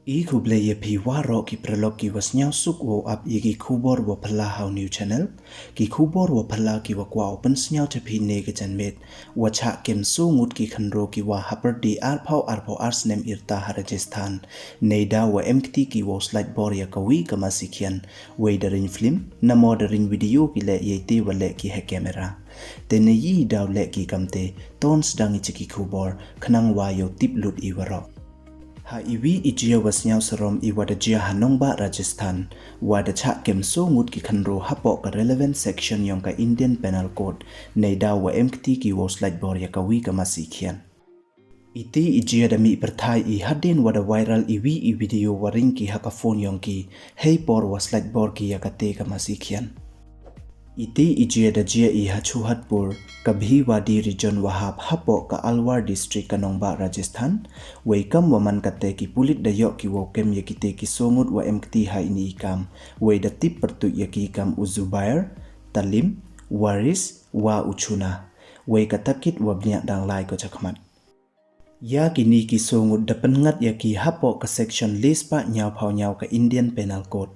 I kuble ye pi waro ki prelog ki was sniaw suk wo up ye ki kubor wo pala how new channel ki kubor wo pala ki wa kwa open sniaw te pi ne ke jan met wa cha kem so ngut ki khynroo ki wa hapar di arpau ars nem irta Rajasthan neida wa mkt ki wo slide bor ya kawi kama sikhian we darin film namo darin video ki le ye te wa le ki he camera tene yi daw le ki kamte tons dangi chiki kubor khnang wa yo tip lut I waro ha iwi ijia was sniaw sarom I wada jia hanongba Rajasthan wada cha kem so ngut ki khynroo hapo ka relevant section yong ka Indian Penal Code neida wa mkt ki wo slide bor ya kawi kama sikhian iti ijia da mi perthai I hadin wada viral iwi I video waring ki haka phone yong ki hey por wa slide bor ki ya kate kama sikhian iti ijia da jia I hachu hatpur kabhi wadi region wahab hapo ka Alwar district kanongba Rajasthan welcome waman kate ki pulit da yok ki wokem yakite ki songut wa mkt ha ini ikam we da tip pertu yaki ikam uzubair talim waris wa uchuna we katakit wa bnya dang lai ko chakmat ya kini ki songut da pengat yaki hapo ka section list pa nyaw phau nyaw ka Indian Penal Code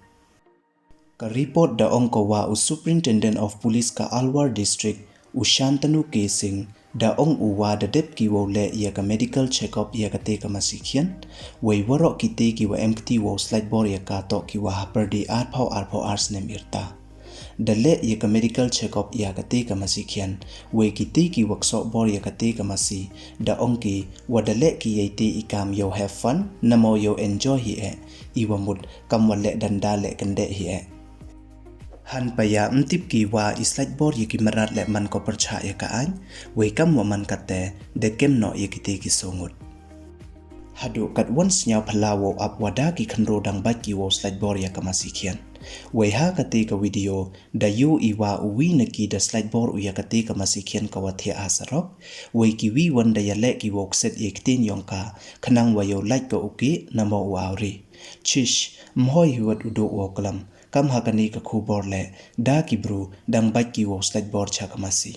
ka report da ongko wa Superintendent of Police ka Alwar district Ushantanu K Singh da ong uwa da dep ki wo le ya ka medical check up ya ka te ka masikhian wei waro ki te ki wa mkt wo slide bor ya ka to ki wa hapar di arpau ars nem irta da le ya ka medical check up ya ka te ka masikhian wei ki te ki workshop bor ya ka te ka masi da ong ki wa da le ki ye te ikam yo have fun namo yo enjoy hi e I wa mut kam wa le danda le kande hi e han paya mtip ki wa slide bor ye ki marat le man ko percha ya ka an we kam wa man kate de kem no ye ki te ki songut hadu kat once nya phalawo up wada ki khynroo dang bat ki wo slide bor ya ka masikhian we ha kate ka video da yu iwa uwi na ki da slide bor u ya kate ka masikhian ka wa thia asarok we ki wi wan da ya le ki wo set ye ktin yong ka khnang wa yo like ko uki namo wa ri chish mhoi huat udo wo kalam kam hakani ka khubor le da ki bru dang bat ki wo slide bor cha ka masi